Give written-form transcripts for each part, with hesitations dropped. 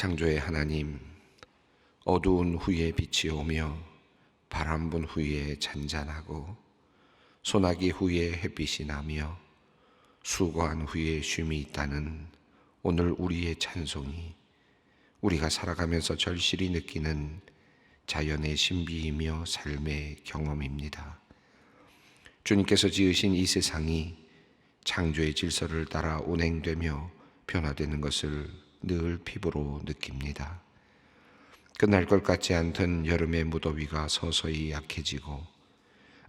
창조의 하나님, 어두운 후에 빛이 오며 바람 분 후에 잔잔하고 소나기 후에 햇빛이 나며 수고한 후에 쉼이 있다는 오늘 우리의 찬송이 우리가 살아가면서 절실히 느끼는 자연의 신비이며 삶의 경험입니다. 주님께서 지으신 이 세상이 창조의 질서를 따라 운행되며 변화되는 것을 늘 피부로 느낍니다. 끝날 것 같지 않던 여름의 무더위가 서서히 약해지고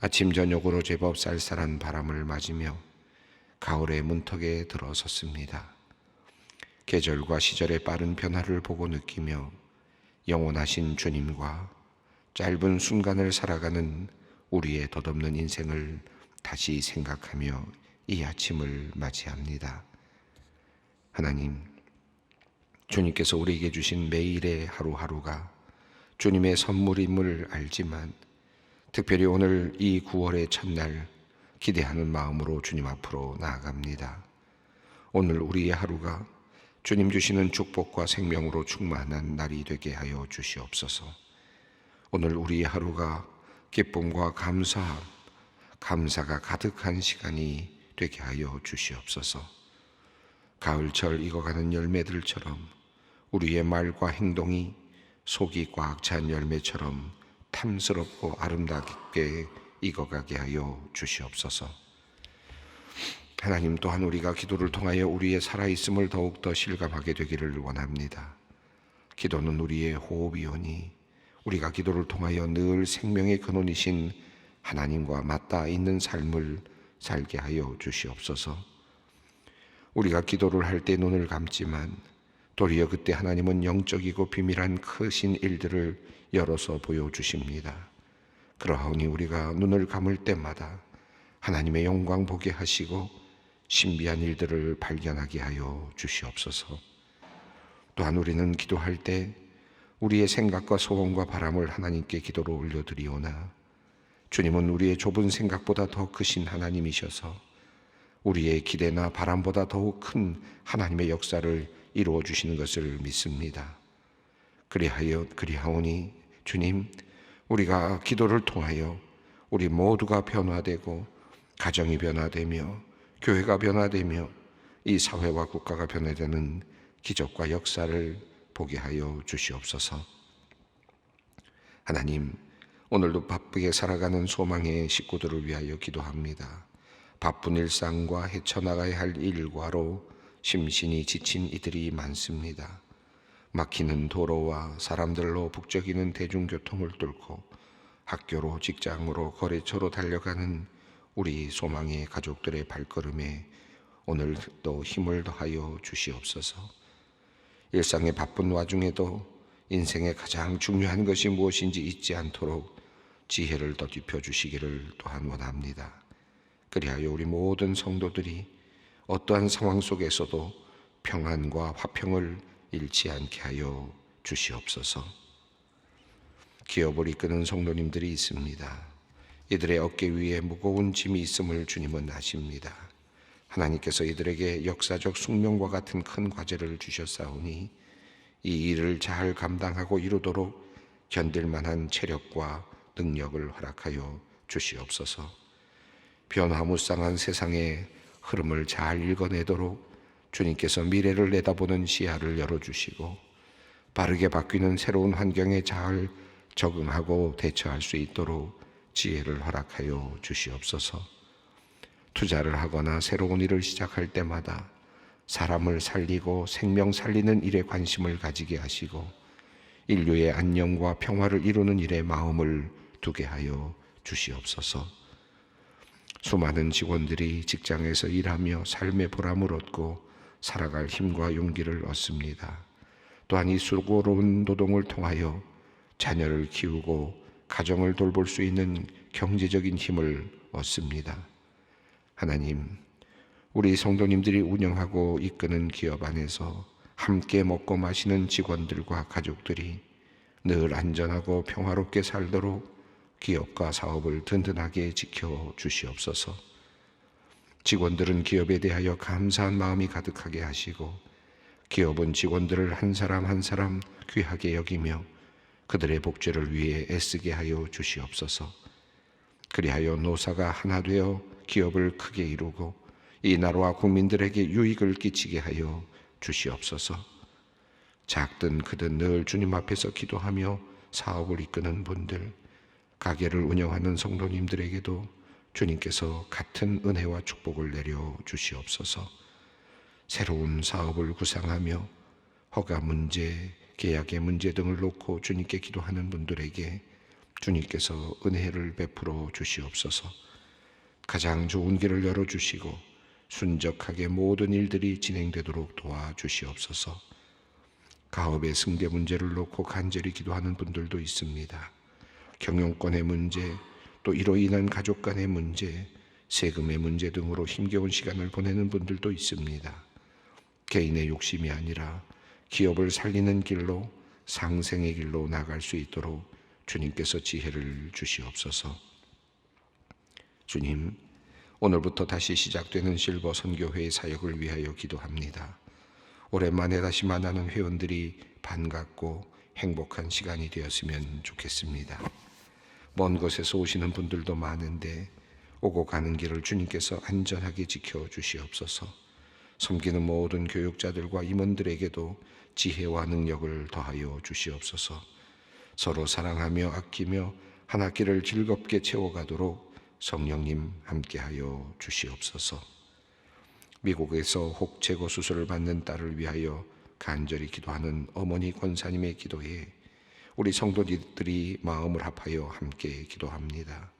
아침 저녁으로 제법 쌀쌀한 바람을 맞으며 가을의 문턱에 들어섰습니다. 계절과 시절의 빠른 변화를 보고 느끼며 영원하신 주님과 짧은 순간을 살아가는 우리의 덧없는 인생을 다시 생각하며 이 아침을 맞이합니다. 하나님, 주님께서 우리에게 주신 매일의 하루하루가 주님의 선물임을 알지만 특별히 오늘 이 9월의 첫날 기대하는 마음으로 주님 앞으로 나아갑니다. 오늘 우리의 하루가 주님 주시는 축복과 생명으로 충만한 날이 되게 하여 주시옵소서. 오늘 우리의 하루가 기쁨과 감사가 가득한 시간이 되게 하여 주시옵소서. 가을철 익어가는 열매들처럼 우리의 말과 행동이 속이 꽉 찬 열매처럼 탐스럽고 아름답게 익어가게 하여 주시옵소서. 하나님, 또한 우리가 기도를 통하여 우리의 살아있음을 더욱더 실감하게 되기를 원합니다. 기도는 우리의 호흡이오니 우리가 기도를 통하여 늘 생명의 근원이신 하나님과 맞닿아 있는 삶을 살게 하여 주시옵소서. 우리가 기도를 할 때 눈을 감지만 도리어 그때 하나님은 영적이고 비밀한 크신 일들을 열어서 보여주십니다. 그러하오니 우리가 눈을 감을 때마다 하나님의 영광 보게 하시고 신비한 일들을 발견하게 하여 주시옵소서. 또한 우리는 기도할 때 우리의 생각과 소원과 바람을 하나님께 기도로 올려드리오나 주님은 우리의 좁은 생각보다 더 크신 하나님이셔서 우리의 기대나 바람보다 더욱 큰 하나님의 역사를 이루어 주시는 것을 믿습니다. 그리하오니 주님, 우리가 기도를 통하여 우리 모두가 변화되고 가정이 변화되며 교회가 변화되며 이 사회와 국가가 변화되는 기적과 역사를 보게 하여 주시옵소서. 하나님, 오늘도 바쁘게 살아가는 소망의 식구들을 위하여 기도합니다. 바쁜 일상과 헤쳐나가야 할 일과로 심신이 지친 이들이 많습니다. 막히는 도로와 사람들로 북적이는 대중교통을 뚫고 학교로, 직장으로, 거래처로 달려가는 우리 소망의 가족들의 발걸음에 오늘도 힘을 더하여 주시옵소서. 일상의 바쁜 와중에도 인생의 가장 중요한 것이 무엇인지 잊지 않도록 지혜를 더딥혀 주시기를 또한 원합니다. 그리하여 우리 모든 성도들이 어떠한 상황 속에서도 평안과 화평을 잃지 않게 하여 주시옵소서. 기업을 이끄는 성도님들이 있습니다. 이들의 어깨 위에 무거운 짐이 있음을 주님은 아십니다. 하나님께서 이들에게 역사적 숙명과 같은 큰 과제를 주셨사오니 이 일을 잘 감당하고 이루도록 견딜 만한 체력과 능력을 허락하여 주시옵소서. 변화무쌍한 세상의 흐름을 잘 읽어내도록 주님께서 미래를 내다보는 시야를 열어주시고 빠르게 바뀌는 새로운 환경에 잘 적응하고 대처할 수 있도록 지혜를 허락하여 주시옵소서. 투자를 하거나 새로운 일을 시작할 때마다 사람을 살리고 생명 살리는 일에 관심을 가지게 하시고 인류의 안녕과 평화를 이루는 일에 마음을 두게 하여 주시옵소서. 수많은 직원들이 직장에서 일하며 삶의 보람을 얻고 살아갈 힘과 용기를 얻습니다. 또한 이 수고로운 노동을 통하여 자녀를 키우고 가정을 돌볼 수 있는 경제적인 힘을 얻습니다. 하나님, 우리 성도님들이 운영하고 이끄는 기업 안에서 함께 먹고 마시는 직원들과 가족들이 늘 안전하고 평화롭게 살도록 기업과 사업을 든든하게 지켜 주시옵소서. 직원들은 기업에 대하여 감사한 마음이 가득하게 하시고 기업은 직원들을 한 사람 한 사람 귀하게 여기며 그들의 복제를 위해 애쓰게 하여 주시옵소서. 그리하여 노사가 하나 되어 기업을 크게 이루고 이 나라와 국민들에게 유익을 끼치게 하여 주시옵소서. 작든 크든 늘 주님 앞에서 기도하며 사업을 이끄는 분들, 가게를 운영하는 성도님들에게도 주님께서 같은 은혜와 축복을 내려 주시옵소서. 새로운 사업을 구상하며 허가 문제, 계약의 문제 등을 놓고 주님께 기도하는 분들에게 주님께서 은혜를 베풀어 주시옵소서. 가장 좋은 길을 열어주시고 순적하게 모든 일들이 진행되도록 도와주시옵소서. 가업의 승계 문제를 놓고 간절히 기도하는 분들도 있습니다. 경영권의 문제, 또 이로 인한 가족 간의 문제, 세금의 문제 등으로 힘겨운 시간을 보내는 분들도 있습니다. 개인의 욕심이 아니라 기업을 살리는 길로, 상생의 길로 나갈 수 있도록 주님께서 지혜를 주시옵소서. 주님, 오늘부터 다시 시작되는 실버 선교회의 사역을 위하여 기도합니다. 오랜만에 다시 만나는 회원들이 반갑고 행복한 시간이 되었으면 좋겠습니다. 먼 곳에서 오시는 분들도 많은데 오고 가는 길을 주님께서 안전하게 지켜주시옵소서. 섬기는 모든 교육자들과 임원들에게도 지혜와 능력을 더하여 주시옵소서. 서로 사랑하며 아끼며 한 학기를 즐겁게 채워가도록 성령님 함께하여 주시옵소서. 미국에서 혹체고 수술을 받는 딸을 위하여 간절히 기도하는 어머니 권사님의 기도에 우리 성도들이 마음을 합하여 함께 기도합니다.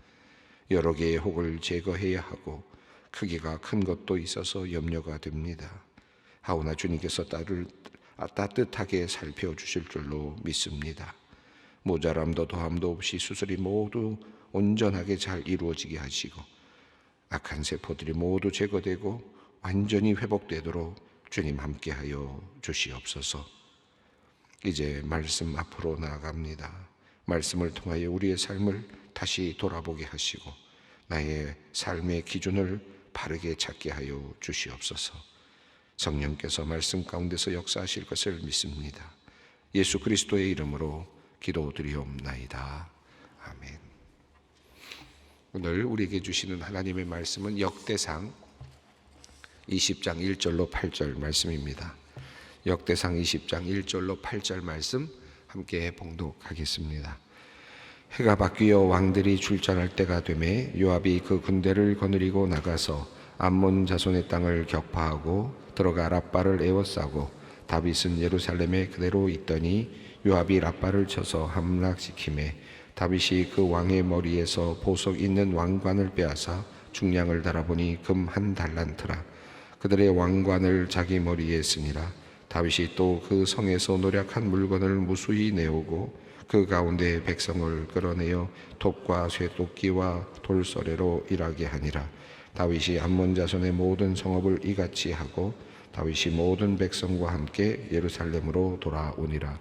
여러 개의 혹을 제거해야 하고 크기가 큰 것도 있어서 염려가 됩니다. 하오나 주님께서 딸을 따뜻하게 살펴주실 줄로 믿습니다. 모자람도 더함도 없이 수술이 모두 온전하게 잘 이루어지게 하시고 악한 세포들이 모두 제거되고 완전히 회복되도록 주님 함께하여 주시옵소서. 이제 말씀 앞으로 나아갑니다. 말씀을 통하여 우리의 삶을 다시 돌아보게 하시고 나의 삶의 기준을 바르게 찾게 하여 주시옵소서. 성령께서 말씀 가운데서 역사하실 것을 믿습니다. 예수 그리스도의 이름으로 기도드리옵나이다. 아멘. 오늘 우리에게 주시는 하나님의 말씀은 역대상 20장 1절로 8절 말씀입니다. 역대상 20장 1절로 8절 말씀 함께 봉독하겠습니다. 해가 바뀌어 왕들이 출전할 때가 되매 요압이 그 군대를 거느리고 나가서 암몬 자손의 땅을 격파하고 들어가 랍바를 에워싸고 다윗은 예루살렘에 그대로 있더니 요압이 랍바를 쳐서 함락시키매 다윗이 그 왕의 머리에서 보석 있는 왕관을 빼앗아 중량을 달아보니 금 한 달란트라. 그들의 왕관을 자기 머리에 쓰니라. 다윗이 또 그 성에서 노략한 물건을 무수히 내오고 그 가운데 백성을 끌어내어 톱과 쇠도끼와 돌서래로 일하게 하니라. 다윗이 암몬 자손의 모든 성읍을 이같이 하고 다윗이 모든 백성과 함께 예루살렘으로 돌아오니라.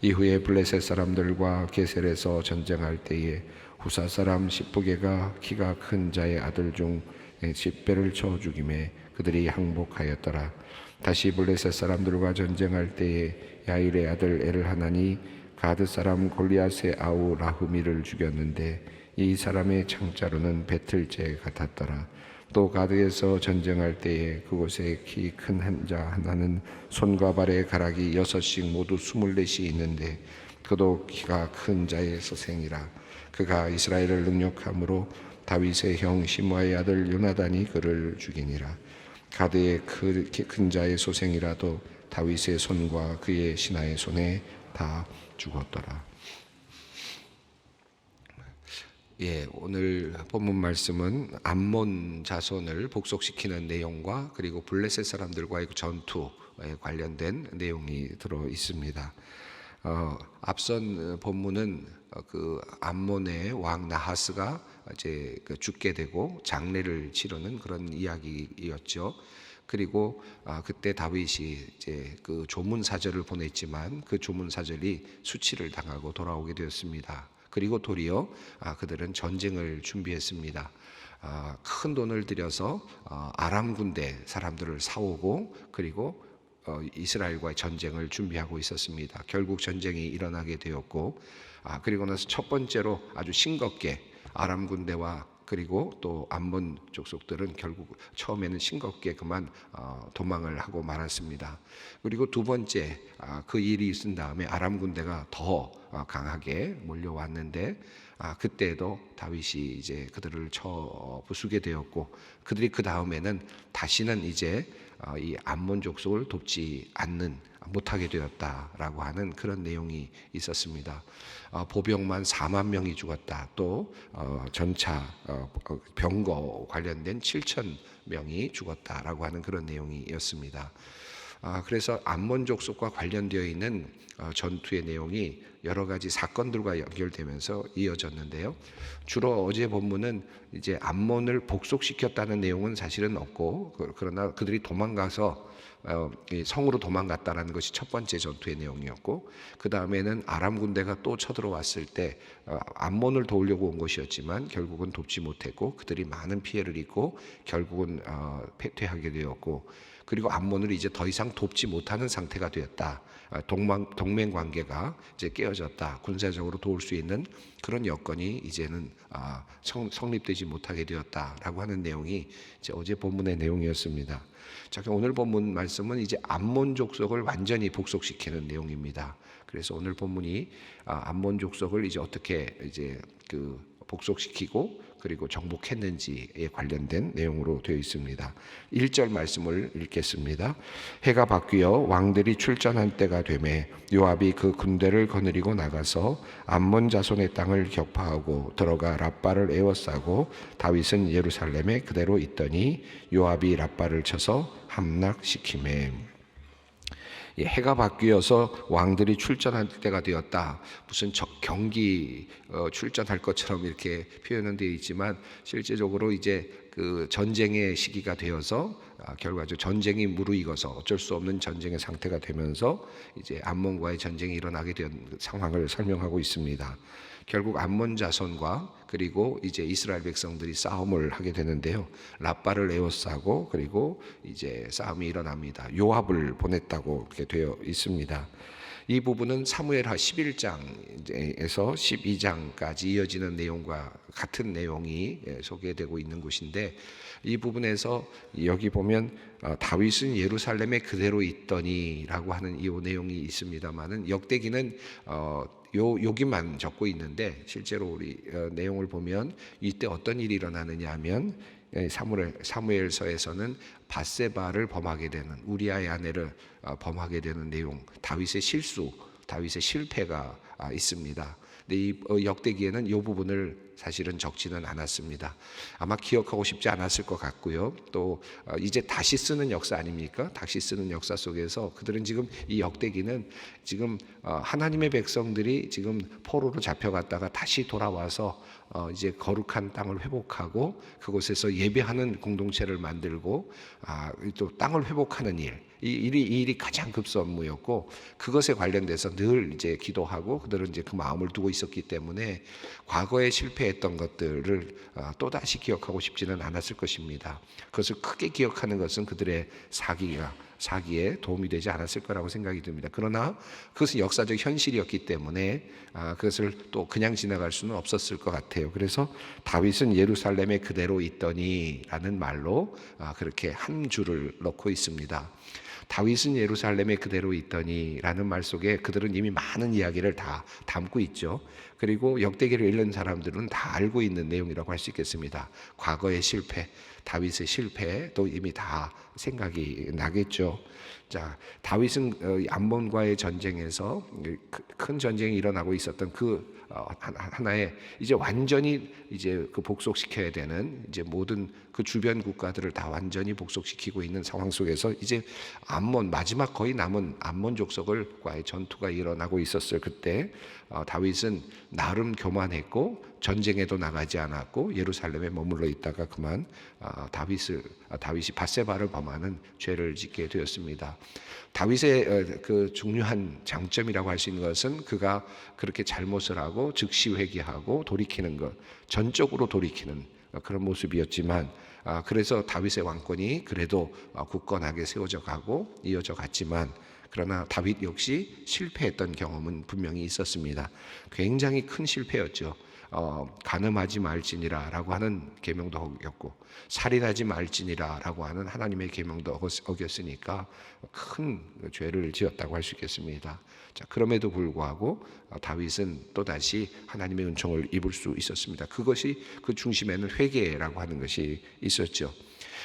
이후에 블레셋 사람들과 게셀에서 전쟁할 때에 후사 사람 십부개가 키가 큰 자의 아들 중 10배를 쳐 죽임에 그들이 항복하였더라. 다시 블레셋 사람들과 전쟁할 때에 야일의 아들 엘하나니 가드 사람 골리앗의 아우 라흐미를 죽였는데 이 사람의 창자로는 배틀째 같았더라. 또 가드에서 전쟁할 때에 그곳에 키 큰 한 자 하나는 손과 발의 가락이 6씩 모두 24이 있는데 그도 키가 큰 자의 서생이라. 그가 이스라엘을 능욕함으로 다윗의 형 시므아의 아들 요나단이 그를 죽이니라. 가드의 큰 자의 소생이라도 다윗의 손과 그의 신하의 손에 다 죽었더라. 오늘 본문 말씀은 암몬 자손을 복속시키는 내용과 그리고 블레셋 사람들과의 전투에 관련된 내용이 들어 있습니다. 앞선 본문은 그 암몬의 왕 나하스가 이제 죽게 되고 장례를 치르는 그런 이야기였죠. 그리고 그때 다윗이 이제 그 조문 사절을 보냈지만 그 조문 사절이 수치를 당하고 돌아오게 되었습니다. 그리고 도리어 그들은 전쟁을 준비했습니다. 큰 돈을 들여서 아람 군대 사람들을 사오고 그리고 이스라엘과의 전쟁을 준비하고 있었습니다. 결국 전쟁이 일어나게 되었고, 그리고 나서 첫 번째로 아주 싱겁게 아람 군대와 그리고 또 암몬 족속들은 결국 처음에는 싱겁게 그만 도망을 하고 말았습니다. 그리고 두 번째 그 일이 있은 다음에 아람 군대가 더 강하게 몰려왔는데 그때도 다윗이 이제 그들을 쳐 부수게 되었고, 그들이 그 다음에는 다시는 이제 이 암몬 족속을 돕지 못하게 되었다라고 하는 그런 내용이 있었습니다. 보병만 4만 명이 죽었다. 또 전차 병거 관련된 7천 명이 죽었다라고 하는 그런 내용이었습니다. 그래서 암몬 족속과 관련되어 있는 전투의 내용이 여러 가지 사건들과 연결되면서 이어졌는데요. 주로 어제 본문은 이제 암몬을 복속시켰다는 내용은 사실은 없고, 그러나 그들이 도망가서 성으로 도망갔다는 것이 첫 번째 전투의 내용이었고, 그 다음에는 아람 군대가 또 쳐들어왔을 때 암몬을 도우려고 온 것이었지만 결국은 돕지 못했고 그들이 많은 피해를 입고 결국은 패퇴하게 되었고, 그리고 암몬을 이제 더 이상 돕지 못하는 상태가 되었다. 동맹 관계가 이제 깨어졌다. 군사적으로 도울 수 있는 그런 여건이 이제는 성립되지 못하게 되었다라고 하는 내용이 이제 어제 본문의 내용이었습니다. 자, 오늘 본문 말씀은 이제 암몬 족속을 완전히 복속시키는 내용입니다. 그래서 오늘 본문이 암몬 족속을 이제 어떻게 이제 복속시키고 그리고 정복했는지에 관련된 내용으로 되어 있습니다. 1절 말씀을 읽겠습니다. 해가 바뀌어 왕들이 출전한 때가 되매 요압이 그 군대를 거느리고 나가서 암몬 자손의 땅을 격파하고 들어가 랍바를 에워싸고 다윗은 예루살렘에 그대로 있더니 요압이 랍바를 쳐서 함락시키매. 해가 바뀌어서 왕들이 출전할 때가 되었다. 무슨 경기 출전할 것처럼 이렇게 표현은 되어 있지만 실제적으로 이제 그 전쟁의 시기가 되어서 결과적으로 전쟁이 무르익어서 어쩔 수 없는 전쟁의 상태가 되면서 이제 암몬과의 전쟁이 일어나게 된 상황을 설명하고 있습니다. 결국 암몬 자손과 그리고 이제 이스라엘 백성들이 싸움을 하게 되는데요. 랍바를 에워싸고 그리고 이제 싸움이 일어납니다. 요압을 보냈다고 이렇게 되어 있습니다. 이 부분은 사무엘하 11장에서 12장까지 이어지는 내용과 같은 내용이 소개되고 있는 곳인데, 이 부분에서 여기 보면 다윗은 예루살렘에 그대로 있더니라고 하는 이 내용이 있습니다만은 역대기는 여기만 적고 있는데 실제로 우리 내용을 보면 이때 어떤 일이 일어나느냐 하면 사무엘서에서는 밧세바를 범하게 되는, 우리아의 아내를 범하게 되는 내용, 다윗의 실수, 다윗의 실패가 있습니다. 근데 이 역대기에는 이 부분을 사실은 적지는 않았습니다. 아마 기억하고 싶지 않았을 것 같고요. 또 이제 다시 쓰는 역사 아닙니까? 다시 쓰는 역사 속에서 그들은 지금 이 역대기는 지금 하나님의 백성들이 지금 포로로 잡혀갔다가 다시 돌아와서 이제 거룩한 땅을 회복하고 그곳에서 예배하는 공동체를 만들고 또 땅을 회복하는 이 일이 가장 급선무였고, 그것에 관련돼서 늘 이제 기도하고 그들은 이제 그 마음을 두고 있었기 때문에 과거에 실패했던 것들을 또다시 기억하고 싶지는 않았을 것입니다. 그것을 크게 기억하는 것은 그들의 사기에 도움이 되지 않았을 거라고 생각이 듭니다. 그러나 그것은 역사적 현실이었기 때문에 그것을 또 그냥 지나갈 수는 없었을 것 같아요. 그래서 다윗은 예루살렘에 그대로 있더니라는 말로 그렇게 한 줄을 넣고 있습니다. 다윗은 예루살렘에 그대로 있더니라는 말 속에 그들은 이미 많은 이야기를 다 담고 있죠. 그리고 역대기를 읽는 사람들은 다 알고 있는 내용이라고 할 수 있겠습니다. 과거의 실패, 다윗의 실패도 이미 다 생각이 나겠죠. 자, 다윗은 암몬과의 전쟁에서 큰 전쟁이 일어나고 있었던 그 하나의 이제 완전히 이제 그 복속시켜야 되는 이제 모든 그 주변 국가들을 다 완전히 복속시키고 있는 상황 속에서 이제 암몬, 마지막 거의 남은 암몬 족속과의 전투가 일어나고 있었을 그때 다윗은 나름 교만했고 전쟁에도 나가지 않았고 예루살렘에 머물러 있다가 그만 다윗이 밧세바를 범하는 죄를 짓게 되었습니다. 다윗의 그 중요한 장점이라고 할 수 있는 것은 그가 그렇게 잘못을 하고 즉시 회개하고 돌이키는 것, 전적으로 돌이키는 그런 모습이었지만 그래서 다윗의 왕권이 그래도 굳건하게 세워져 가고 이어져 갔지만, 그러나 다윗 역시 실패했던 경험은 분명히 있었습니다. 굉장히 큰 실패였죠. 간음하지 말지니라 라고 하는 계명도 어겼고, 살인하지 말지니라 라고 하는 하나님의 계명도 어겼으니까 큰 죄를 지었다고 할 수 있겠습니다. 자, 그럼에도 불구하고 다윗은 또다시 하나님의 은총을 입을 수 있었습니다. 그것이, 그 중심에는 회개라고 하는 것이 있었죠.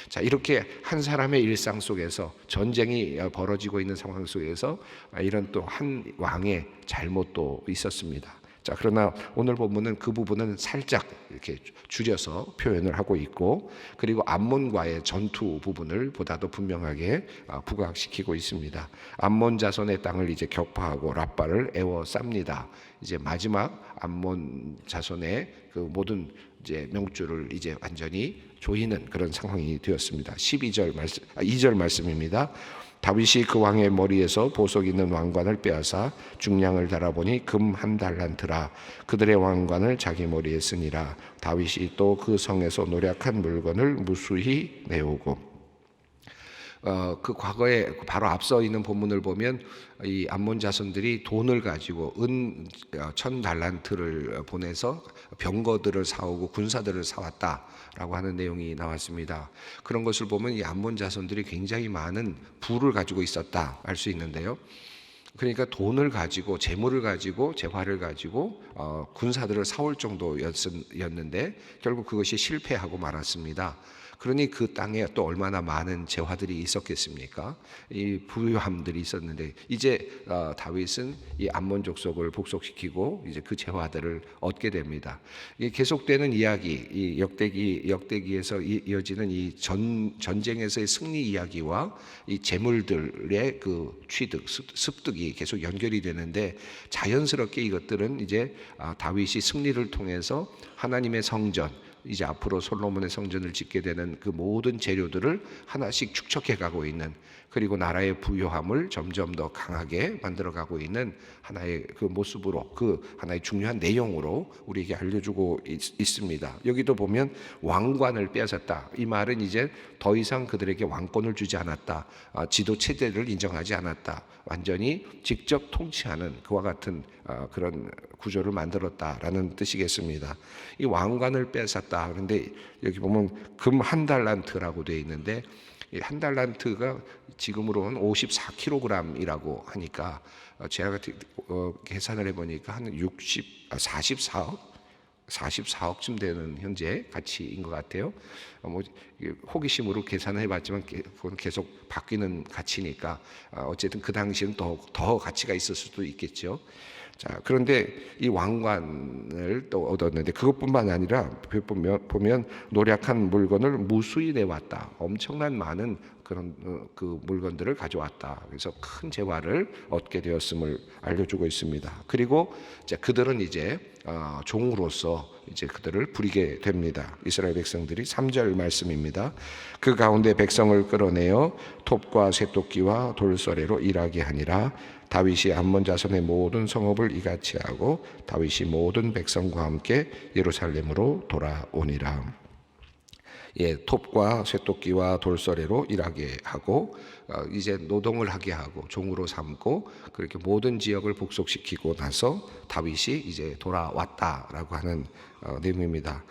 자, 이렇게 한 사람의 일상 속에서, 전쟁이 벌어지고 있는 상황 속에서 이런 또 한 왕의 잘못도 있었습니다. 자, 그러나 오늘 본문은 그 부분은 살짝 이렇게 줄여서 표현을 하고 있고, 그리고 암몬과의 전투 부분을 보다도 분명하게 부각시키고 있습니다. 암몬 자손의 땅을 이제 격파하고 랍바를 에워쌉니다. 이제 마지막 암몬 자손의 그 모든 이제 명주를 이제 완전히 조이는 그런 상황이 되었습니다. 2절 말씀입니다. 다윗이 그 왕의 머리에서 보석 있는 왕관을 빼앗아 중량을 달아보니 금 1달란트라. 그들의 왕관을 자기 머리에 쓰니라. 다윗이 또 그 성에서 노략한 물건을 무수히 내오고. 그 과거에 바로 앞서 있는 본문을 보면 이 암몬 자손들이 돈을 가지고 은 1000달란트를 보내서 병거들을 사오고 군사들을 사왔다라고 하는 내용이 나왔습니다. 그런 것을 보면 이 암몬 자손들이 굉장히 많은 부를 가지고 있었다 알 수 있는데요. 그러니까 돈을 가지고, 재물을 가지고, 재화를 가지고 군사들을 사올 정도였는데 결국 그것이 실패하고 말았습니다. 그러니 그 땅에 또 얼마나 많은 재화들이 있었겠습니까? 이 부유함들이 있었는데, 이제 다윗은 이 암몬 족속을 복속시키고 이제 그 재화들을 얻게 됩니다. 이 계속되는 이야기, 이 역대기에서 이어지는 이 전쟁에서의 승리 이야기와 이 재물들의 그 취득, 습득이 계속 연결이 되는데, 자연스럽게 이것들은 이제 다윗이 승리를 통해서 하나님의 성전, 이제 앞으로 솔로몬의 성전을 짓게 되는 그 모든 재료들을 하나씩 축적해 가고 있는, 그리고 나라의 부요함을 점점 더 강하게 만들어 가고 있는 하나의 그 모습으로, 그 하나의 중요한 내용으로 우리에게 알려주고 있습니다. 여기도 보면 왕관을 빼앗았다. 이 말은 이제 더 이상 그들에게 왕권을 주지 않았다. 지도 체제를 인정하지 않았다. 완전히 직접 통치하는 그와 같은 그런 구조를 만들었다라는 뜻이겠습니다. 이 왕관을 뺏었다. 그런데 여기 보면 금 1달란트라고 되어 있는데, 이 1달란트가 지금으로는 54kg이라고 하니까 제가 계산을 해보니까 한 44억쯤 되는 현재 가치인 것 같아요. 뭐 호기심으로 계산을 해봤지만 그건 계속 바뀌는 가치니까 어쨌든 그 당시에는 더 가치가 있을 수도 있겠죠. 자, 그런데 이 왕관을 또 얻었는데 그것뿐만 아니라 보면 노략한 물건을 무수히 내왔다. 엄청난 많은 그런 그 물건들을 가져왔다. 그래서 큰 재화를 얻게 되었음을 알려주고 있습니다. 그리고 이제 그들은 이제 종으로서 이제 그들을 부리게 됩니다. 이스라엘 백성들이 3절 말씀입니다. 그 가운데 백성을 끌어내어 톱과 쇠토끼와 돌서래로 일하게 하니라. 다윗이 암몬 자손의 모든 성읍을 이같이 하고 다윗이 모든 백성과 함께 예루살렘으로 돌아오니라. 톱과 쇠토끼와 돌서래로 일하게 하고 이제 노동을 하게 하고 종으로 삼고 그렇게 모든 지역을 복속시키고 나서 다윗이 이제 돌아왔다라고 하는 내용입니다.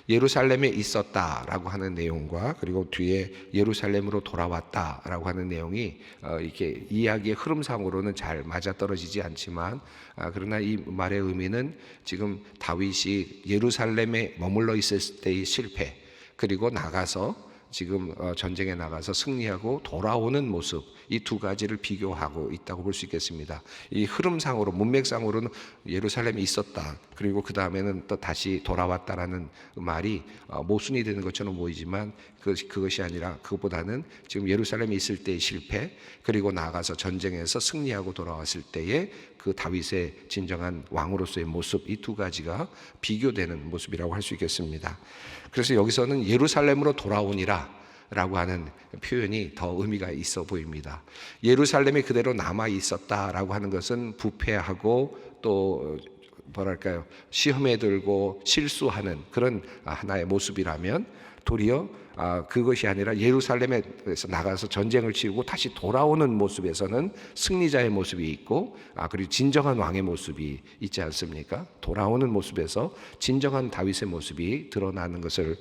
예루살렘에 있었다라고 하는 내용과 그리고 뒤에 예루살렘으로 돌아왔다라고 하는 내용이 이렇게 이야기의 흐름상으로는 잘 맞아떨어지지 않지만 그러나 이 말의 의미는 지금 다윗이 예루살렘에 머물러 있을 때의 실패, 그리고 나가서 지금 전쟁에 나가서 승리하고 돌아오는 모습, 이 두 가지를 비교하고 있다고 볼 수 있겠습니다. 이 흐름상으로, 문맥상으로는 예루살렘에 있었다, 그리고 그 다음에는 또 다시 돌아왔다라는 말이 모순이 되는 것처럼 보이지만 그것이 아니라 그것보다는 지금 예루살렘에 있을 때의 실패, 그리고 나가서 전쟁에서 승리하고 돌아왔을 때의 그 다윗의 진정한 왕으로서의 모습, 이 두 가지가 비교되는 모습이라고 할 수 있겠습니다. 그래서 여기서는 예루살렘으로 돌아오니라 라고 하는 표현이 더 의미가 있어 보입니다. 예루살렘에 그대로 남아 있었다라고 하는 것은 부패하고 또 뭐랄까요, 시험에 들고 실수하는 그런 하나의 모습이라면, 도리어 그것이 아니라 예루살렘에서 나가서 전쟁을 치르고 다시 돌아오는 모습에서는 승리자의 모습이 있고 그리고 진정한 왕의 모습이 있지 않습니까? 돌아오는 모습에서 진정한 다윗의 모습이 드러나는 것을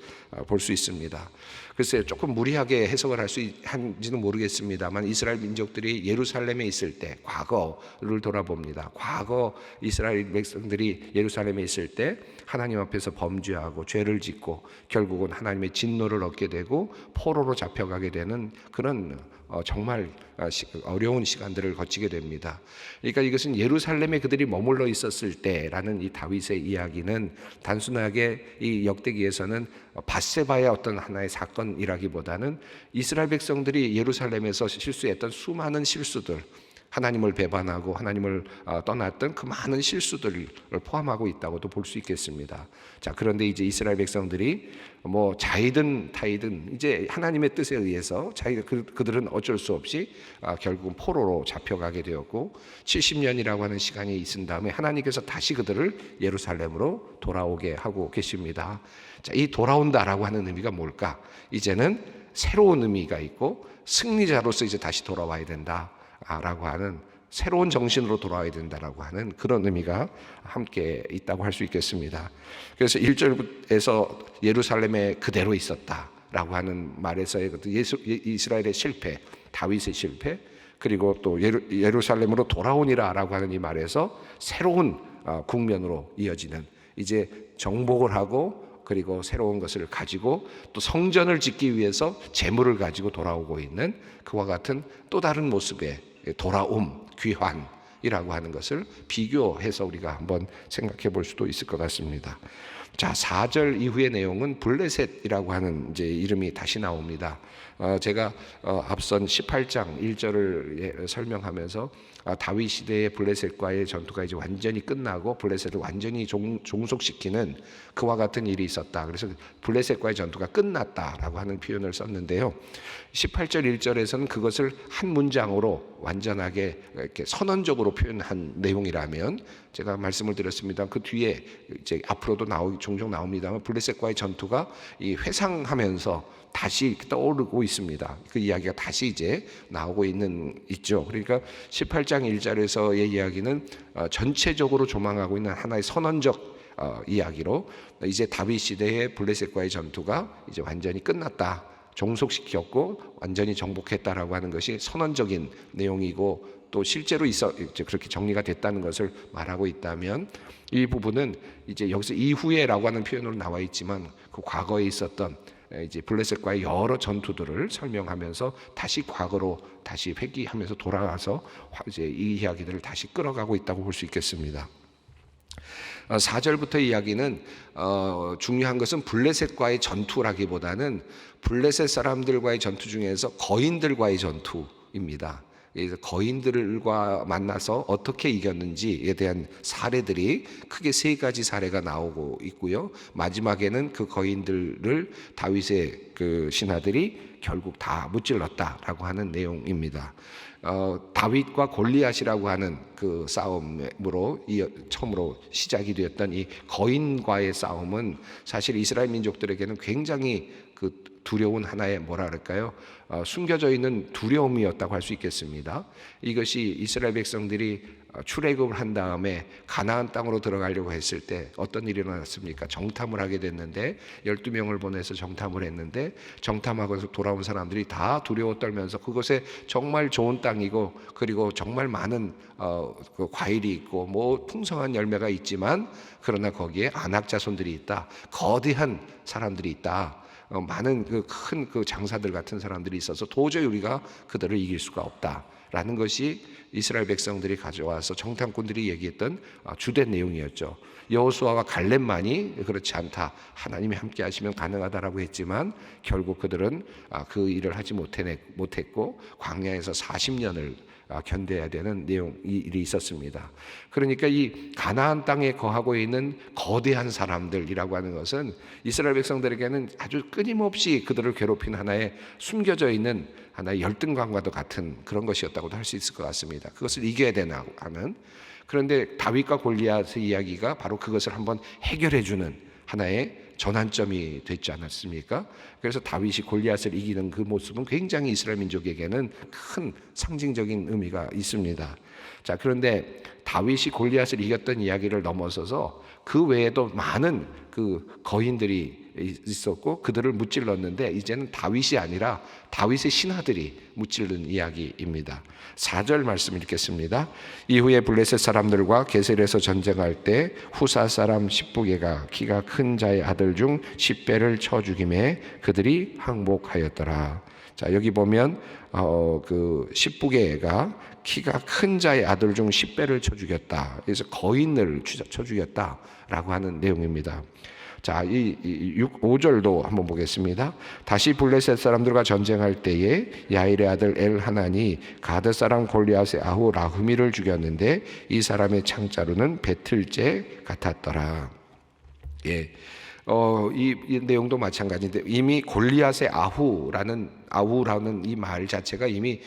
볼 수 있습니다. 글쎄요, 조금 무리하게 해석을 한지는 모르겠습니다만 이스라엘 민족들이 예루살렘에 있을 때 과거를 돌아봅니다. 과거 이스라엘 백성들이 예루살렘에 있을 때 하나님 앞에서 범죄하고 죄를 짓고 결국은 하나님의 진노를 얻게 되고 포로로 잡혀가게 되는 그런 정말 어려운 시간들을 거치게 됩니다. 그러니까 이것은 예루살렘에 그들이 머물러 있었을 때라는 이 다윗의 이야기는 단순하게 이 역대기에서는 밧세바의 어떤 하나의 사건이라기보다는 이스라엘 백성들이 예루살렘에서 실수했던 수많은 실수들, 하나님을 배반하고 하나님을 떠났던 그 많은 실수들을 포함하고 있다고도 볼 수 있겠습니다. 자, 그런데 이제 이스라엘 백성들이 뭐 자이든 타이든 이제 하나님의 뜻에 의해서 그들은 어쩔 수 없이 결국은 포로로 잡혀가게 되었고 70년이라고 하는 시간이 있은 다음에 하나님께서 다시 그들을 예루살렘으로 돌아오게 하고 계십니다. 자, 이 돌아온다라고 하는 의미가 뭘까? 이제는 새로운 의미가 있고 승리자로서 이제 다시 돌아와야 된다. 라고 하는 새로운 정신으로 돌아와야 된다라고 하는 그런 의미가 함께 있다고 할 수 있겠습니다. 그래서 1절에서 예루살렘에 그대로 있었다라고 하는 말에서의 이스라엘의 실패, 다윗의 실패, 그리고 또 예루살렘으로 돌아오니라라고 하는 이 말에서 새로운 국면으로 이어지는 이제 정복을 하고 그리고 새로운 것을 가지고 또 성전을 짓기 위해서 재물을 가지고 돌아오고 있는 그와 같은 또 다른 모습의 돌아옴, 귀환이라고 하는 것을 비교해서 우리가 한번 생각해 볼 수도 있을 것 같습니다. 자, 4절 이후의 내용은 블레셋이라고 하는 이제 이름이 다시 나옵니다. 제가 앞선 18장 1절을 설명하면서 다윗 시대의 블레셋과의 전투가 이제 완전히 끝나고 블레셋을 완전히 종속시키는 그와 같은 일이 있었다. 그래서 블레셋과의 전투가 끝났다라고 하는 표현을 썼는데요. 18절 1절에서는 그것을 한 문장으로 완전하게 이렇게 선언적으로 표현한 내용이라면 제가 말씀을 드렸습니다. 그 뒤에 이제 앞으로도 종종 나옵니다만 블레셋과의 전투가 이 회상하면서 다시 떠오르고 있습니다. 그 이야기가 다시 이제 나오고 있죠. 그러니까 18장 1절에서의 이야기는 전체적으로 조망하고 있는 하나의 선언적 이야기로 이제 다윗 시대의 블레셋과의 전투가 이제 완전히 끝났다. 종속시켰고 완전히 정복했다라고 하는 것이 선언적인 내용이고 또 실제로 이제 그렇게 정리가 됐다는 것을 말하고 있다면 이 부분은 이제 여기서 이후에라고 하는 표현으로 나와 있지만 그 과거에 있었던 이제 블레셋과의 여러 전투들을 설명하면서 다시 과거로 다시 회귀하면서 돌아가서 이제 이 이야기들을 다시 끌어가고 있다고 볼 수 있겠습니다. 4절부터 이야기는 중요한 것은 블레셋과의 전투라기보다는 블레셋 사람들과의 전투 중에서 거인들과의 전투입니다. 그래서 거인들과 만나서 어떻게 이겼는지에 대한 사례들이 크게 세 가지 사례가 나오고 있고요. 마지막에는 그 거인들을 다윗의 그 신하들이 결국 다 무찔렀다라고 하는 내용입니다. 다윗과 골리앗이라고 하는 그 싸움으로 처음으로 시작이 되었던 이 거인과의 싸움은 사실 이스라엘 민족들에게는 굉장히 그 두려운 하나의 뭐라 그럴까요? 숨겨져 있는 두려움이었다고 할 수 있겠습니다. 이것이 이스라엘 백성들이 출애굽을 한 다음에 가나안 땅으로 들어가려고 했을 때 어떤 일이 일어났습니까? 정탐을 하게 됐는데 12명을 보내서 정탐을 했는데 정탐하고 돌아온 사람들이 다 두려워 떨면서 그곳에 정말 좋은 땅이고 그리고 정말 많은 그 과일이 있고 뭐 풍성한 열매가 있지만 그러나 거기에 안악 자손들이 있다. 거대한 사람들이 있다. 많은 그 큰 그 장사들 같은 사람들이 있어서 도저히 우리가 그들을 이길 수가 없다라는 것이 이스라엘 백성들이 가져와서 정탐꾼들이 얘기했던 주된 내용이었죠. 여호수아와 갈렙만이 그렇지 않다. 하나님이 함께 하시면 가능하다라고 했지만 결국 그들은 그 일을 하지 못했고 광야에서 40년을 견뎌야 되는 일이 있었습니다. 그러니까 이 가나안 땅에 거하고 있는 거대한 사람들이라고 하는 것은 이스라엘 백성들에게는 아주 끊임없이 그들을 괴롭힌 하나의 숨겨져 있는 하나의 열등감과도 같은 그런 것이었다고도 할 수 있을 것 같습니다. 그것을 이겨야 되나 하는. 그런데 다윗과 골리앗의 이야기가 바로 그것을 한번 해결해 주는 하나의 전환점이 됐지 않았습니까? 그래서 다윗이 골리앗을 이기는 그 모습은 굉장히 이스라엘 민족에게는 큰 상징적인 의미가 있습니다. 자, 그런데 다윗이 골리앗을 이겼던 이야기를 넘어서서 그 외에도 많은 그 거인들이 있었고 그들을 무찔렀는데 이제는 다윗이 아니라 다윗의 신하들이 무찔른 이야기입니다. 4절 말씀 읽겠습니다. 이후에 블레셋 사람들과 게셀에서 전쟁할 때 후사 사람 십부게가 키가 큰 자의 아들 중 10배를 쳐 죽임에 그들이 항복하였더라. 자, 여기 보면 그 십부게가 키가 큰 자의 아들 중 10배를 쳐 죽였다. 그래서 거인을 쳐 죽였다라고 하는 내용입니다. 자, 5절도 한번 보겠습니다. 다시 블레셋 사람들과 전쟁할 때에 야일의 아들 엘하난이 가드 사람 골리앗의 아후 라흐미를 죽였는데 이 사람의 창자루는 배틀째 같았더라. 예. 이 내용도 마찬가지인데 이미 골리앗의 아후라는 이 말 자체가 이미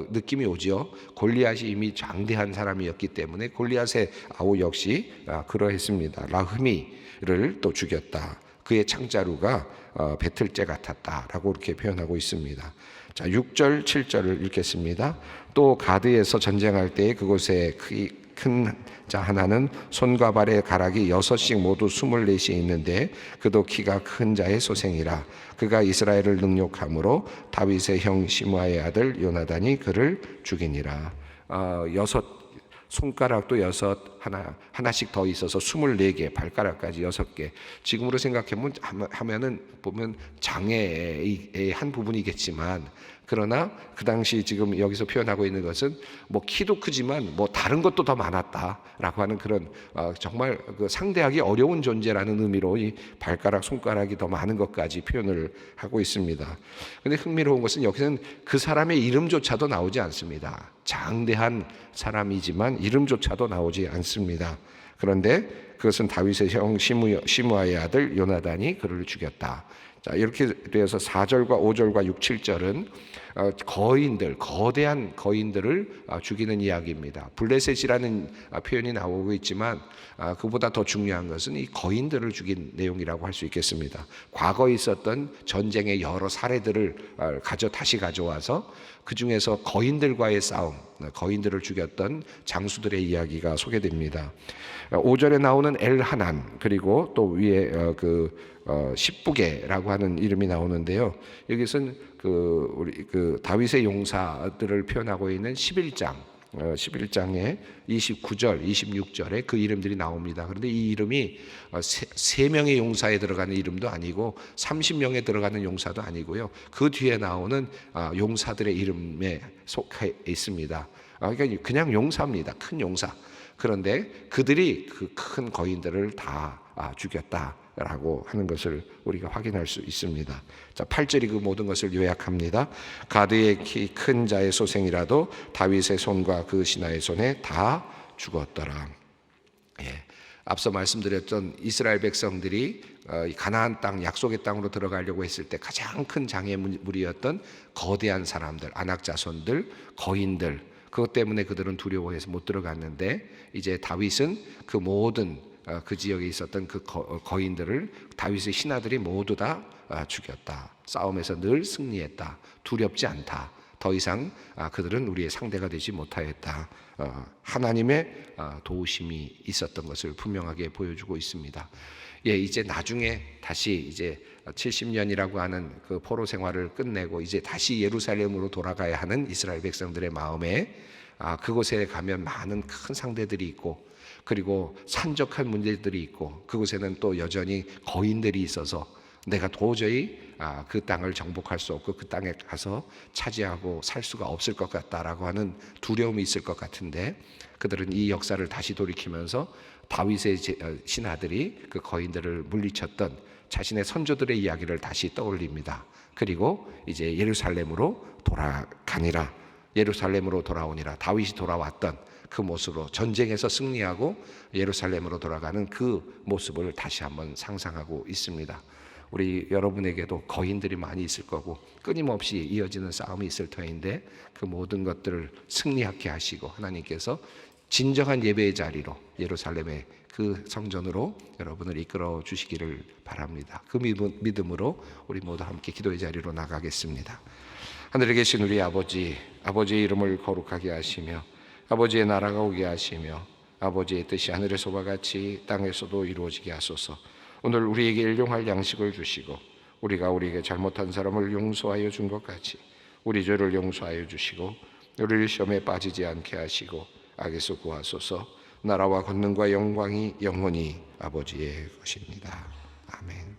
느낌이 오죠. 골리앗이 이미 장대한 사람이었기 때문에 골리앗의 아후 역시 그러했습니다. 라흐미를 또 죽였다. 그의 창자루가 배틀째 같았다라고 이렇게 표현하고 있습니다. 자, 6절 7절을 읽겠습니다. 또 가드에서 전쟁할 때 그곳에 큰 자 하나는 손과 발의 가락이 6씩 모두 24이 있는데 그도 키가 큰 자의 소생이라. 그가 이스라엘을 능욕함으로 다윗의 형 시므아의 아들 요나단이 그를 죽이니라. 손가락도 하나씩 더 있어서 24개, 발가락까지 6개. 지금으로 생각하면은 보면 장애의 한 부분이겠지만, 그러나 그 당시 지금 여기서 표현하고 있는 것은 뭐 키도 크지만 뭐 다른 것도 더 많았다라고 하는 그런 정말 그 상대하기 어려운 존재라는 의미로 이 발가락, 손가락이 더 많은 것까지 표현을 하고 있습니다. 그런데 흥미로운 것은 여기서는 그 사람의 이름조차도 나오지 않습니다. 장대한 사람이지만 이름조차도 나오지 않습니다. 그런데 그것은 다윗의 형 시므아의 아들 요나단이 그를 죽였다. 자, 이렇게 되어서 4절과 5절과 6, 7절은 거대한 거인들을 죽이는 이야기입니다. 블레셋이라는 표현이 나오고 있지만 그보다 더 중요한 것은 이 거인들을 죽인 내용이라고 할 수 있겠습니다. 과거에 있었던 전쟁의 여러 사례들을 다시 가져와서 그 중에서 거인들과의 싸움, 거인들을 죽였던 장수들의 이야기가 소개됩니다. 5절에 나오는 엘하난, 그리고 또 위에 십부게라고 하는 이름이 나오는데요. 여기서는 우리 다윗의 용사들을 표현하고 있는 11장의 29절, 26절에 그 이름들이 나옵니다. 그런데 이 이름이 3명의 용사에 들어가는 이름도 아니고 30명에 들어가는 용사도 아니고요. 그 뒤에 나오는 용사들의 이름에 속해 있습니다. 그러니까 그냥 용사입니다. 큰 용사. 그런데 그들이 그 큰 거인들을 다 죽였다라고 하는 것을 우리가 확인할 수 있습니다. 자, 8절이 그 모든 것을 요약합니다. 가드의 키 큰 자의 소생이라도 다윗의 손과 그 신하의 손에 다 죽었더라. 예. 앞서 말씀드렸던 이스라엘 백성들이 가나안 땅, 약속의 땅으로 들어가려고 했을 때 가장 큰 장애물이었던 거대한 사람들, 아낙 자손들, 거인들, 그것 때문에 그들은 두려워해서 못 들어갔는데 이제 다윗은 그 모든 그 지역에 있었던 그 거인들을 다윗의 신하들이 모두 다 죽였다. 싸움에서 늘 승리했다. 두렵지 않다. 더 이상 그들은 우리의 상대가 되지 못하였다. 하나님의 도우심이 있었던 것을 분명하게 보여주고 있습니다. 예, 이제 나중에 다시 이제 70년이라고 하는 그 포로 생활을 끝내고 이제 다시 예루살렘으로 돌아가야 하는 이스라엘 백성들의 마음에 그곳에 가면 많은 큰 상대들이 있고 그리고 산적한 문제들이 있고 그곳에는 또 여전히 거인들이 있어서 내가 도저히 그 땅을 정복할 수 없고 그 땅에 가서 차지하고 살 수가 없을 것 같다라고 하는 두려움이 있을 것 같은데 그들은 이 역사를 다시 돌이키면서 다윗의 신하들이 그 거인들을 물리쳤던 자신의 선조들의 이야기를 다시 떠올립니다. 그리고 이제 예루살렘으로 돌아가니라, 예루살렘으로 돌아오니라, 다윗이 돌아왔던 그 모습으로 전쟁에서 승리하고 예루살렘으로 돌아가는 그 모습을 다시 한번 상상하고 있습니다. 우리 여러분에게도 거인들이 많이 있을 거고 끊임없이 이어지는 싸움이 있을 터인데 그 모든 것들을 승리하게 하시고 하나님께서 진정한 예배의 자리로, 예루살렘의 그 성전으로 여러분을 이끌어 주시기를 바랍니다. 그 믿음으로 우리 모두 함께 기도의 자리로 나가겠습니다. 하늘에 계신 우리 아버지, 아버지의 이름을 거룩하게 하시며 아버지의 나라가 오게 하시며 아버지의 뜻이 하늘에서와 같이 땅에서도 이루어지게 하소서. 오늘 우리에게 일용할 양식을 주시고 우리가 우리에게 잘못한 사람을 용서하여 준 것 같이 우리 죄를 용서하여 주시고 우리를 시험에 빠지지 않게 하시고 악에서 구하소서. 나라와 권능과 영광이 영원히 아버지의 것입니다. 아멘.